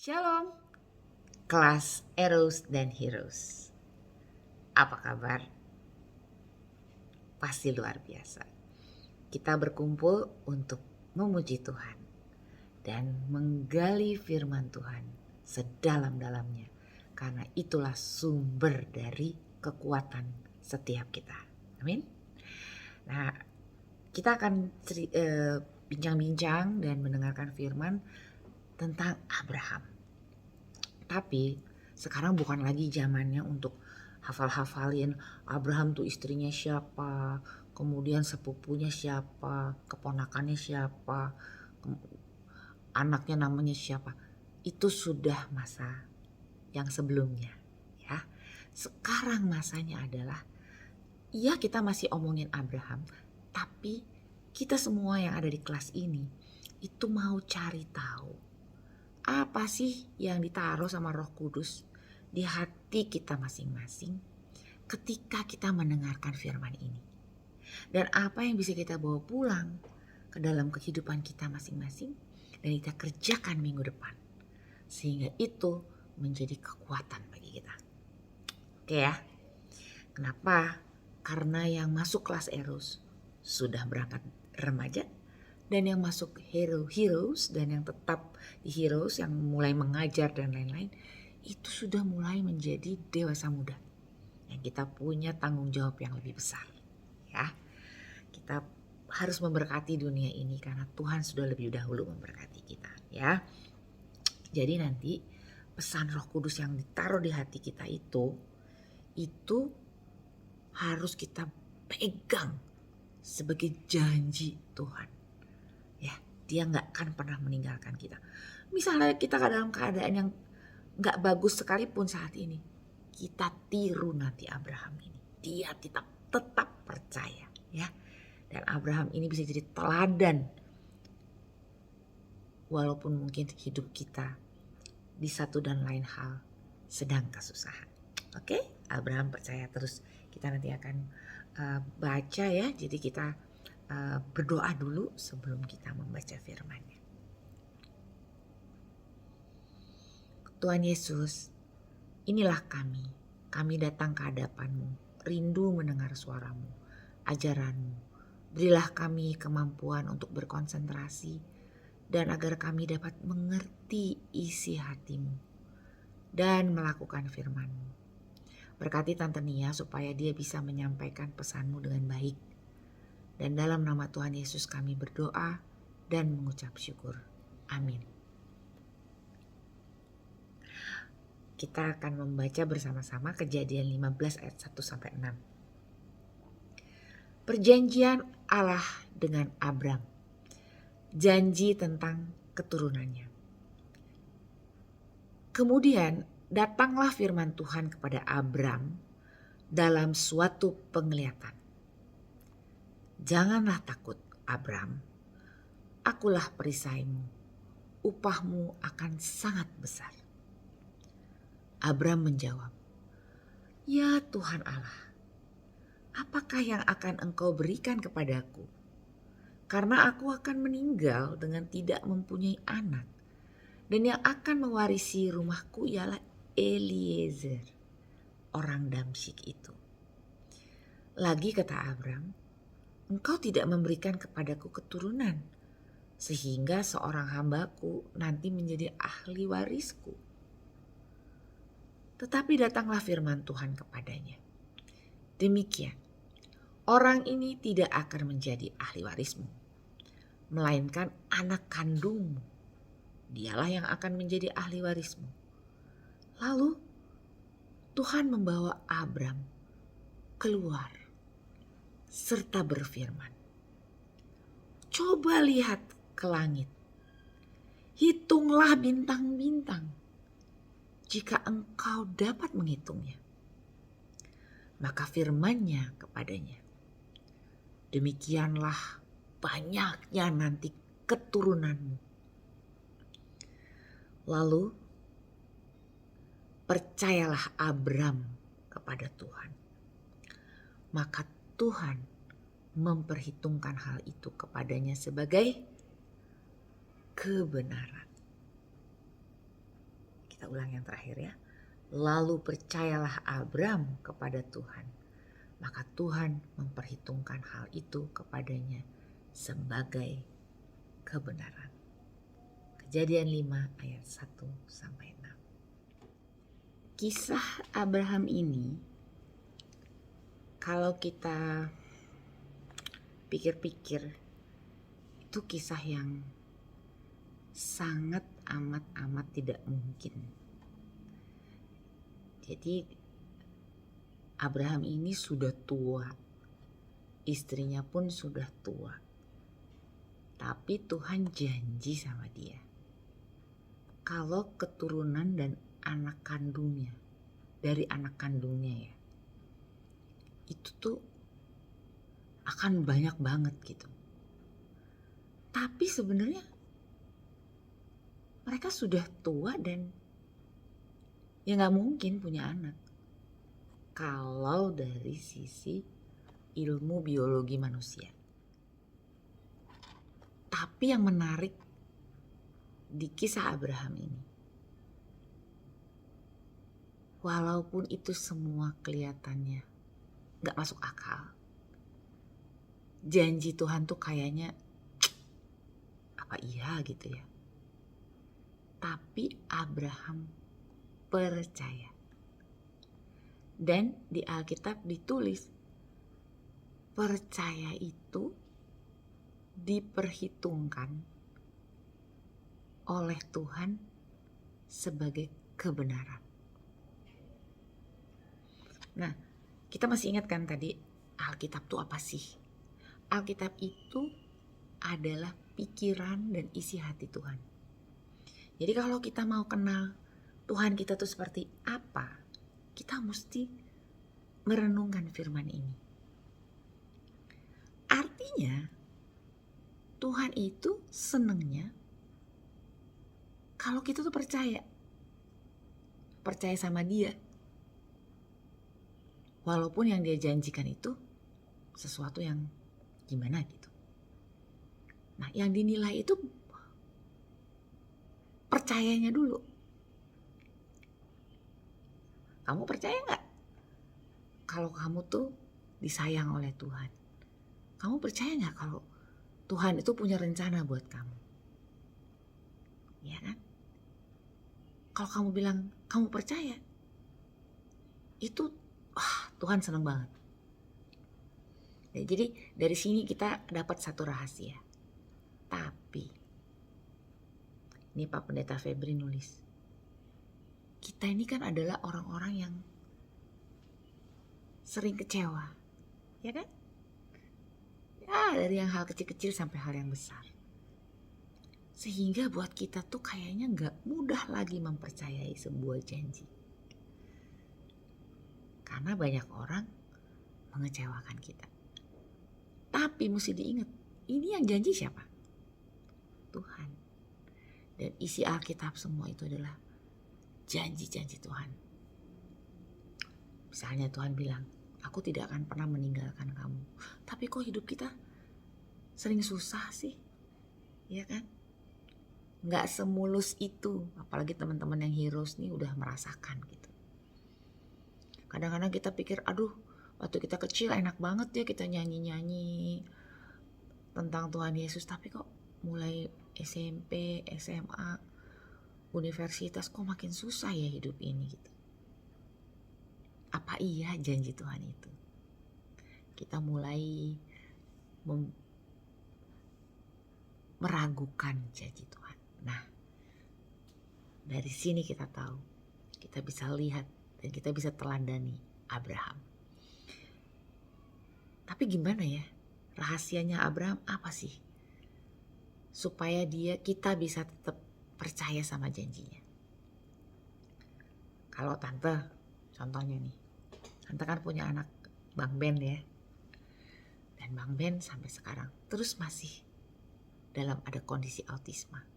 Shalom, kelas Eros dan Heroes. Apa kabar? Pasti luar biasa. Kita berkumpul untuk memuji Tuhan dan menggali firman Tuhan sedalam-dalamnya. Karena itulah sumber dari kekuatan setiap kita. Amin. Nah, kita akan bincang-bincang dan mendengarkan firman tentang Abraham. Tapi sekarang bukan lagi zamannya untuk hafal-hafalin Abraham tuh istrinya siapa, kemudian sepupunya siapa, keponakannya siapa, anaknya namanya siapa. Itu sudah masa yang sebelumnya ya. Sekarang masanya adalah iya kita masih omongin Abraham, tapi kita semua yang ada di kelas ini itu mau cari tahu apa sih yang ditaruh sama Roh Kudus di hati kita masing-masing ketika kita mendengarkan firman ini. Dan apa yang bisa kita bawa pulang ke dalam kehidupan kita masing-masing dan kita kerjakan minggu depan. Sehingga itu menjadi kekuatan bagi kita. Oke ya. Kenapa? Karena yang masuk kelas Eros sudah berangkat remaja. Dan yang masuk heroes dan yang tetap di heroes yang mulai mengajar dan lain-lain itu sudah mulai menjadi dewasa muda yang kita punya tanggung jawab yang lebih besar ya. Kita harus memberkati dunia ini karena Tuhan sudah lebih dahulu memberkati kita ya. Jadi nanti pesan Roh Kudus yang ditaruh di hati kita itu harus kita pegang sebagai janji Tuhan. Dia gak akan pernah meninggalkan kita. Misalnya kita dalam keadaan yang gak bagus sekalipun saat ini, kita tiru nanti Abraham ini. Dia tetap percaya ya. Dan Abraham ini bisa jadi teladan. Walaupun mungkin hidup kita di satu dan lain hal sedang kesusahan. Oke, Abraham percaya terus. Kita nanti akan baca ya. Jadi kita berdoa dulu sebelum kita membaca firman-Nya. Tuhan Yesus, inilah kami. Kami datang ke hadapan-Mu, rindu mendengar suara-Mu, ajaran-Mu. Berilah kami kemampuan untuk berkonsentrasi dan agar kami dapat mengerti isi hati-Mu dan melakukan firman-Mu. Berkati Tante Nia supaya dia bisa menyampaikan pesan-Mu dengan baik. Dan dalam nama Tuhan Yesus kami berdoa dan mengucap syukur. Amin. Kita akan membaca bersama-sama Kejadian 15 ayat 1-6. Perjanjian Allah dengan Abram. Janji tentang keturunannya. Kemudian datanglah firman Tuhan kepada Abram dalam suatu penglihatan. Janganlah takut, Abram. Akulah perisaimu. Upahmu akan sangat besar. Abram menjawab, Ya Tuhan Allah, apakah yang akan Engkau berikan kepadaku? Karena aku akan meninggal dengan tidak mempunyai anak. Dan yang akan mewarisi rumahku ialah Eliezer, orang Damsyik itu. Lagi kata Abram, Engkau tidak memberikan kepadaku keturunan, sehingga seorang hambaku nanti menjadi ahli warisku. Tetapi datanglah firman Tuhan kepadanya. Demikian, orang ini tidak akan menjadi ahli warismu, melainkan anak kandungmu. Dialah yang akan menjadi ahli warismu. Lalu Tuhan membawa Abram keluar serta berfirman, Coba lihat ke langit, hitunglah bintang-bintang, jika engkau dapat menghitungnya. Maka firman-Nya kepadanya, demikianlah banyaknya nanti keturunanmu. Lalu percayalah Abram kepada Tuhan. Maka Tuhan memperhitungkan hal itu kepadanya sebagai kebenaran. Kita ulang yang terakhir ya. Lalu percayalah Abram kepada Tuhan, maka Tuhan memperhitungkan hal itu kepadanya sebagai kebenaran. Kejadian 5 ayat 1-6. Kisah Abraham ini, kalau kita pikir-pikir, itu kisah yang sangat amat tidak mungkin. Jadi Abraham ini sudah tua, istrinya pun sudah tua, tapi Tuhan janji sama dia kalau keturunan dan anak kandungnya, dari anak kandungnya ya, itu tuh akan banyak banget gitu. Tapi sebenarnya mereka sudah tua dan ya gak mungkin punya anak. Kalau dari sisi ilmu biologi manusia. Tapi yang menarik di kisah Abraham ini, walaupun itu semua kelihatannya gak masuk akal, janji Tuhan tuh kayaknya apa iya gitu ya. Tapi Abraham percaya. Dan di Alkitab ditulis percaya itu diperhitungkan oleh Tuhan sebagai kebenaran. Nah, kita masih ingat kan tadi Alkitab itu apa sih? Alkitab itu adalah pikiran dan isi hati Tuhan. Jadi kalau kita mau kenal Tuhan kita tuh seperti apa, kita mesti merenungkan firman ini. Artinya Tuhan itu senengnya kalau kita tuh percaya sama dia. Walaupun yang dia janjikan itu sesuatu yang gimana gitu. Nah, yang dinilai itu percayanya dulu. Kamu percaya gak kalau kamu tuh disayang oleh Tuhan? Kamu percaya gak kalau Tuhan itu punya rencana buat kamu? Ya kan? Kalau kamu bilang kamu percaya, itu Tuhan senang banget. Ya, jadi dari sini kita dapat satu rahasia. Tapi ini Pak Pendeta Febri nulis, kita ini kan adalah orang-orang yang sering kecewa, ya kan? Ya, dari yang hal kecil-kecil sampai hal yang besar. Sehingga buat kita tuh kayaknya gak mudah lagi mempercayai sebuah janji. Karena banyak orang mengecewakan kita. Tapi mesti diingat, ini yang janji siapa? Tuhan. Dan isi Alkitab semua itu adalah janji-janji Tuhan. Misalnya Tuhan bilang, aku tidak akan pernah meninggalkan kamu. Tapi kok hidup kita sering susah sih? Ya kan? Gak semulus itu. Apalagi teman-teman yang heroes nih udah merasakan gitu. Kadang-kadang kita pikir, aduh waktu kita kecil enak banget ya kita nyanyi-nyanyi tentang Tuhan Yesus. Tapi kok mulai SMP, SMA, universitas kok makin susah ya hidup ini gitu. Apa iya janji Tuhan itu? Kita mulai meragukan janji Tuhan. Nah, dari sini kita tahu, kita bisa lihat dan kita bisa teladani Abraham. Tapi gimana ya? Rahasianya Abraham apa sih? Supaya kita bisa tetap percaya sama janjinya. Kalau tante, contohnya nih, tante kan punya anak Bang Ben ya. Dan Bang Ben sampai sekarang terus masih dalam ada kondisi autisme.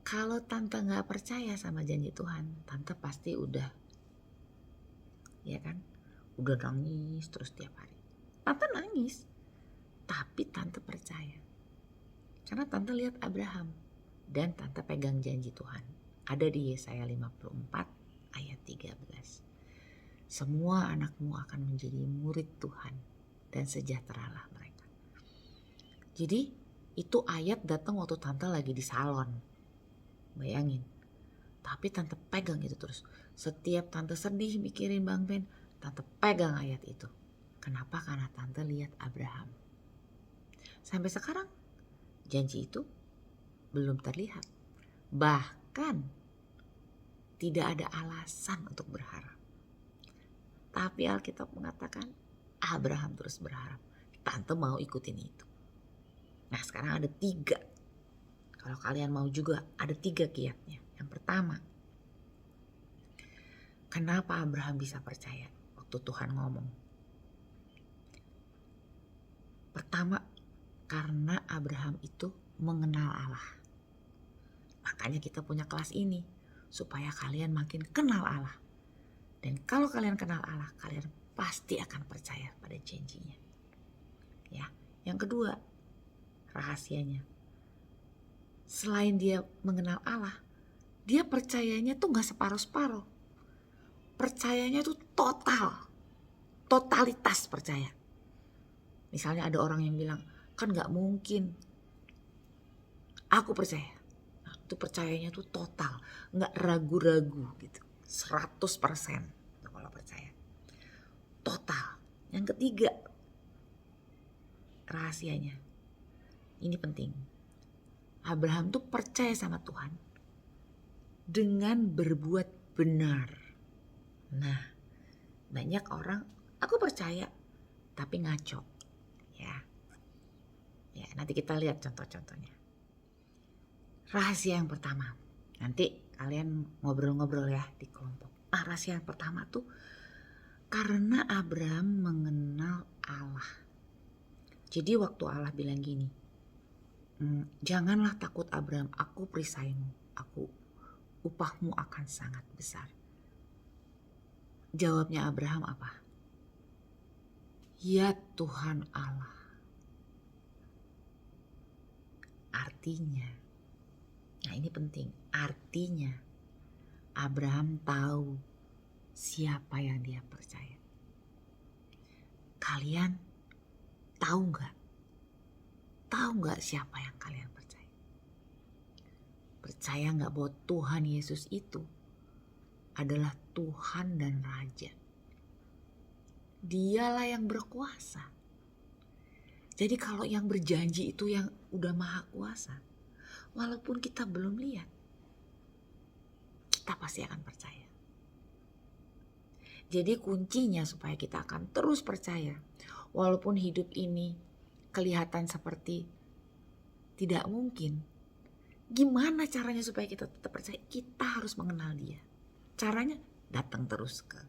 Kalau tante gak percaya sama janji Tuhan, tante pasti udah, ya kan, udah nangis terus tiap hari. Tante nangis, tapi tante percaya. Karena tante lihat Abraham. dan tante pegang janji Tuhan. Ada di Yesaya 54 ayat 13. Semua anakmu akan menjadi murid Tuhan dan sejahteralah mereka. Jadi itu ayat datang waktu tante lagi di salon. Bayangin. Tapi tante pegang itu terus. Setiap tante sedih mikirin Bang Ben, tante pegang ayat itu. Kenapa? Karena tante lihat Abraham. Sampai sekarang janji itu belum terlihat. Bahkan tidak ada alasan untuk berharap. Tapi Alkitab mengatakan Abraham terus berharap. Tante mau ikutin itu. Nah sekarang ada 3. Kalau kalian mau juga ada 3 kiatnya. Yang pertama, kenapa Abraham bisa percaya waktu Tuhan ngomong? Pertama, karena Abraham itu mengenal Allah. Makanya kita punya kelas ini, supaya kalian makin kenal Allah. Dan kalau kalian kenal Allah, kalian pasti akan percaya pada janjinya. Ya, yang kedua, rahasianya. Selain dia mengenal Allah, dia percayanya tuh gak separuh-separuh. Percayanya tuh total. Totalitas percaya. Misalnya ada orang yang bilang, kan gak mungkin. Aku percaya. Nah, itu percayanya tuh total. Gak ragu-ragu gitu. 100% kalau percaya. Total. Yang ketiga, rahasianya. Ini penting. Abraham tuh percaya sama Tuhan dengan berbuat benar. Nah, banyak orang, aku percaya tapi ngaco. Ya, nanti kita lihat contoh-contohnya. Rahasia yang pertama, nanti kalian ngobrol-ngobrol ya di kelompok. Nah, rahasia yang pertama tuh karena Abraham mengenal Allah. Jadi waktu Allah bilang gini, janganlah takut Abraham, aku perisaimu, upahmu akan sangat besar. Jawabnya Abraham apa? Ya Tuhan Allah. Artinya, nah ini penting, artinya Abraham tahu siapa yang dia percaya. Kalian tahu nggak? Tahu nggak siapa yang kalian percaya? Percaya nggak bahwa Tuhan Yesus itu adalah Tuhan dan Raja? Dialah yang berkuasa. Jadi kalau yang berjanji itu yang udah maha kuasa, walaupun kita belum lihat, kita pasti akan percaya. Jadi kuncinya supaya kita akan terus percaya, walaupun hidup ini kelihatan seperti tidak mungkin. Gimana caranya supaya kita tetap percaya? Kita harus mengenal dia. Caranya datang terus ke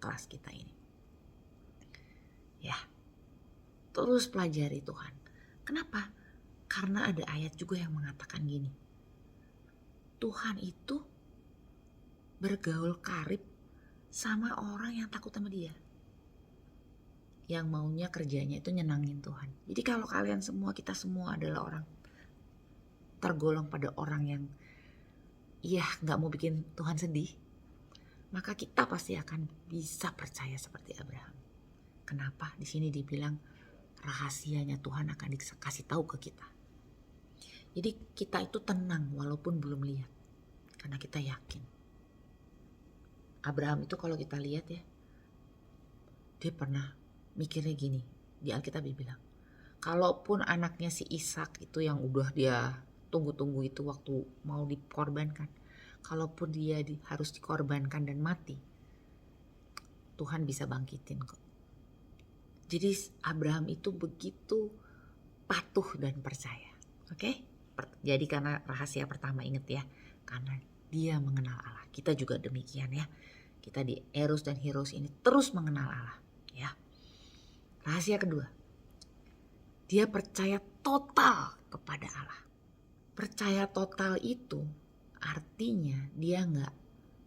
kelas kita ini. Ya, terus pelajari Tuhan. Kenapa? Karena ada ayat juga yang mengatakan gini. Tuhan itu bergaul karib sama orang yang takut sama dia. Yang maunya kerjanya itu nyenangin Tuhan. Jadi kalau kalian semua, kita semua adalah orang tergolong pada orang yang gak mau bikin Tuhan sedih, maka kita pasti akan bisa percaya seperti Abraham. Kenapa? Di sini dibilang rahasianya Tuhan akan dikasih tahu ke kita. Jadi kita itu tenang walaupun belum lihat, karena kita yakin. Abraham itu kalau kita lihat ya, dia pernah mikirnya gini, di Alkitab dibilang, kalaupun anaknya si Ishak itu yang udah dia tunggu-tunggu itu waktu mau dikorbankan, kalaupun dia harus dikorbankan dan mati, Tuhan bisa bangkitin kok. Jadi Abraham itu begitu patuh dan percaya. Oke? Jadi karena rahasia pertama, ingat ya, karena dia mengenal Allah. Kita juga demikian ya. Kita di Eros dan Heroes ini terus mengenal Allah ya. Rahasia kedua, dia percaya total kepada Allah. Percaya total itu artinya dia gak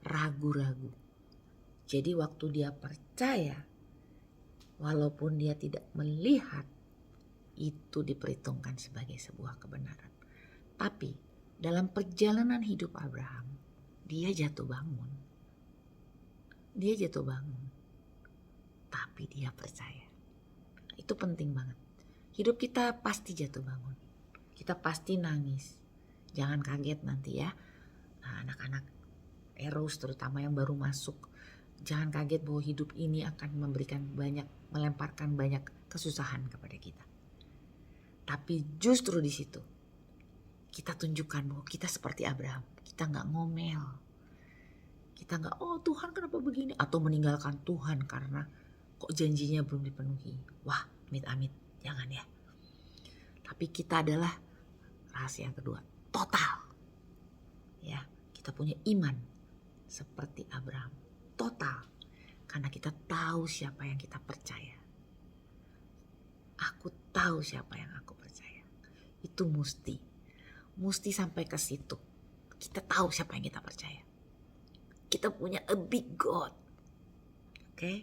ragu-ragu. Jadi waktu dia percaya, walaupun dia tidak melihat, itu diperhitungkan sebagai sebuah kebenaran. Tapi dalam perjalanan hidup Abraham, dia jatuh bangun. Dia jatuh bangun, tapi dia percaya. Itu penting banget. Hidup kita pasti jatuh bangun. Kita pasti nangis. Jangan kaget nanti ya. Nah, anak-anak Eros terutama yang baru masuk. Jangan kaget bahwa hidup ini akan melemparkan banyak kesusahan kepada kita. Tapi justru di situ kita tunjukkan bahwa kita seperti Abraham. Kita gak ngomel. Kita gak, oh Tuhan kenapa begini? Atau meninggalkan Tuhan karena kok janjinya belum dipenuhi. Wah, amit-amit. Jangan ya. Tapi kita adalah rahasia yang kedua. Total. Ya, kita punya iman seperti Abraham. Total. Karena kita tahu siapa yang kita percaya. Aku tahu siapa yang aku percaya. Itu mesti sampai ke situ. Kita tahu siapa yang kita percaya. Kita punya a big God. Oke?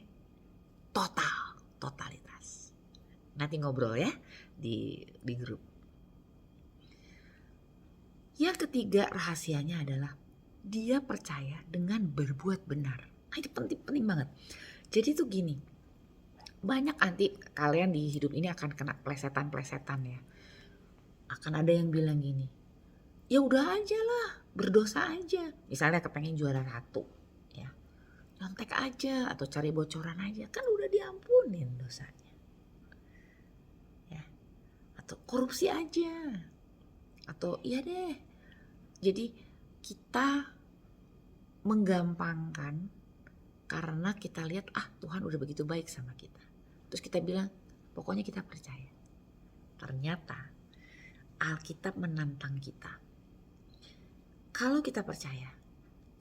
Totalitas. Nanti ngobrol ya di grup. Yang ketiga rahasianya adalah dia percaya dengan berbuat benar. Nah, itu penting banget. Jadi tuh gini, banyak nanti kalian di hidup ini akan kena plesetan-plesetan ya. Akan ada yang bilang gini, ya udah aja lah, berdosa aja. Misalnya kepengen juara 1 ya, nyontek aja atau cari bocoran aja, kan udah diampunin dosanya. Ya, atau korupsi aja, atau iya deh. Jadi kita menggampangkan karena kita lihat Tuhan udah begitu baik sama kita. Terus kita bilang pokoknya kita percaya. Ternyata Alkitab menantang kita. Kalau kita percaya,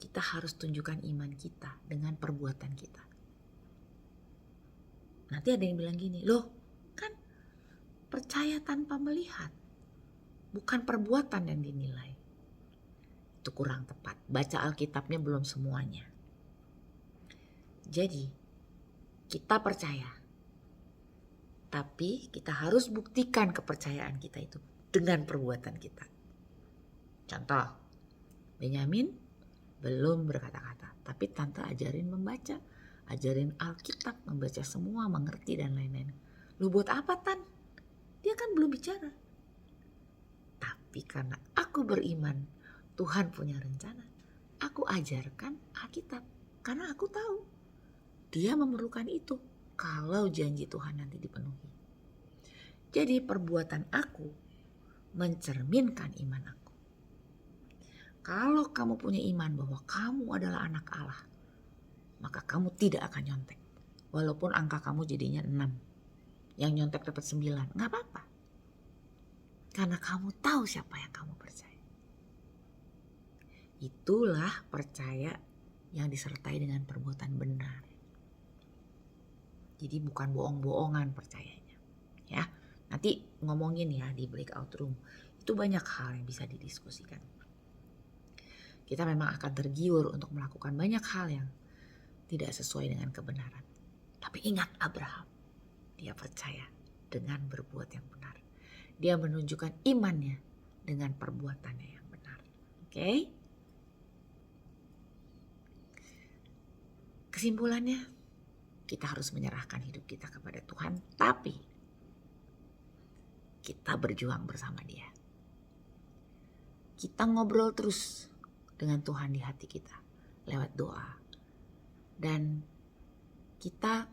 kita harus tunjukkan iman kita dengan perbuatan kita. Nanti ada yang bilang gini, loh kan percaya tanpa melihat. Bukan perbuatan yang dinilai. Itu kurang tepat. Baca Alkitabnya belum semuanya. Jadi kita percaya. Tapi kita harus buktikan kepercayaan kita itu dengan perbuatan kita. Contoh, Benyamin belum berkata-kata. Tapi tante ajarin membaca. Ajarin Alkitab, membaca semua, mengerti dan lain-lain. Lu buat apa Tan? Dia kan belum bicara. Tapi karena aku beriman, Tuhan punya rencana. Aku ajarkan Alkitab. Karena aku tahu dia memerlukan itu kalau janji Tuhan nanti dipenuhi. Jadi perbuatan aku mencerminkan iman aku. Kalau kamu punya iman bahwa kamu adalah anak Allah, maka kamu tidak akan nyontek. Walaupun angka kamu jadinya 6. Yang nyontek dapat 9. Gak apa-apa. Karena kamu tahu siapa yang kamu percaya. Itulah percaya yang disertai dengan perbuatan benar. Jadi bukan bohong-bohongan percayanya. Ya, nanti ngomongin ya di breakout room. Itu banyak hal yang bisa didiskusikan. Kita memang akan tergiur untuk melakukan banyak hal yang tidak sesuai dengan kebenaran. Tapi ingat Abraham, dia percaya dengan berbuat yang benar. Dia menunjukkan imannya dengan perbuatannya yang benar. Oke? Kesimpulannya, kita harus menyerahkan hidup kita kepada Tuhan, tapi kita berjuang bersama Dia. Kita ngobrol terus dengan Tuhan di hati kita lewat doa. Dan kita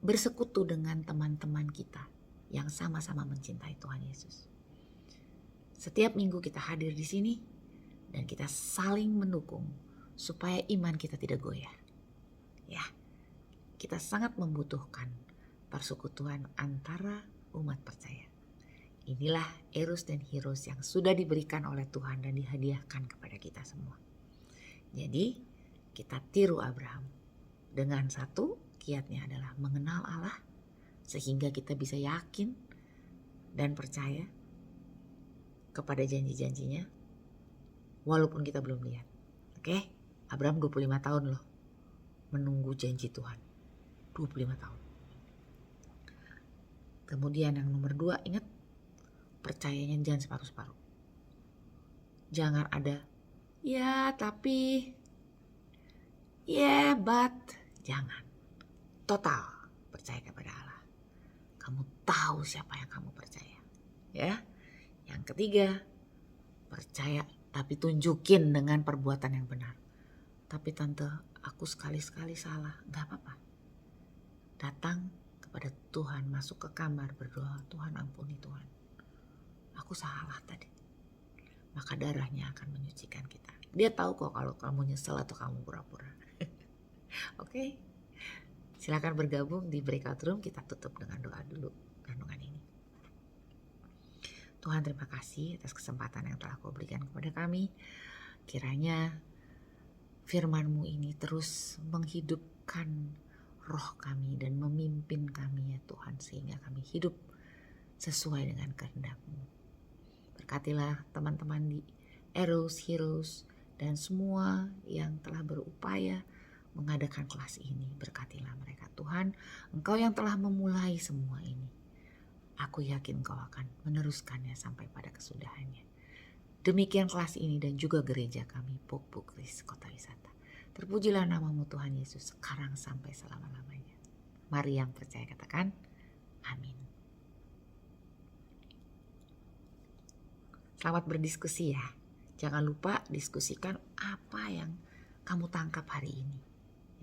bersekutu dengan teman-teman kita yang sama-sama mencintai Tuhan Yesus. Setiap minggu kita hadir di sini dan kita saling mendukung supaya iman kita tidak goyah. Ya, kita sangat membutuhkan persekutuan antara umat percaya. Inilah Eros dan Heroes yang sudah diberikan oleh Tuhan dan dihadiahkan kepada kita semua. Jadi kita tiru Abraham. Dengan satu, kiatnya adalah mengenal Allah sehingga kita bisa yakin dan percaya kepada janji-janjinya walaupun kita belum lihat. Oke? Abraham 25 tahun loh menunggu janji Tuhan. 25 tahun. Kemudian yang nomor 2, ingat, percayanya jangan separuh-separuh. Jangan ada, ya tapi, ya but. Jangan. Total percaya kepada Allah. Kamu tahu siapa yang kamu percaya. Ya. Yang ketiga, percaya tapi tunjukin dengan perbuatan yang benar. Tapi tante, aku sekali-sekali salah. Gak apa-apa. Datang kepada Tuhan, masuk ke kamar berdoa, Tuhan ampuni Tuhan. Aku salah tadi. Maka darahnya akan menyucikan kita. Dia tahu kok kalau kamu nyesel atau kamu pura-pura. Oke? Silakan bergabung di breakout room. Kita tutup dengan doa dulu renungan ini. Tuhan, terima kasih atas kesempatan yang telah Kau berikan kepada kami. Kiranya firman-Mu ini terus menghidupkan roh kami dan memimpin kami ya Tuhan, sehingga kami hidup sesuai dengan kehendak-Mu. Berkatilah teman-teman di Eros, Heroes, dan semua yang telah berupaya mengadakan kelas ini. Berkatilah mereka Tuhan, Engkau yang telah memulai semua ini. Aku yakin Kau akan meneruskannya sampai pada kesudahannya. Demikian kelas ini dan juga gereja kami, Pokbu Kris Kota Wisata. Terpujilah nama-Mu Tuhan Yesus sekarang sampai selama-lamanya. Mari yang percaya katakan, amin. Selamat berdiskusi ya. Jangan lupa diskusikan apa yang kamu tangkap hari ini.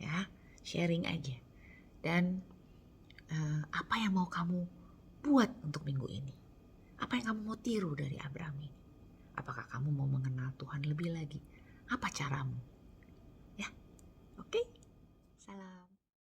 Ya, sharing aja. Dan apa yang mau kamu buat untuk minggu ini? Apa yang kamu mau tiru dari Abraham ini? Apakah kamu mau mengenal Tuhan lebih lagi? Apa caramu? Ya, oke? Salam.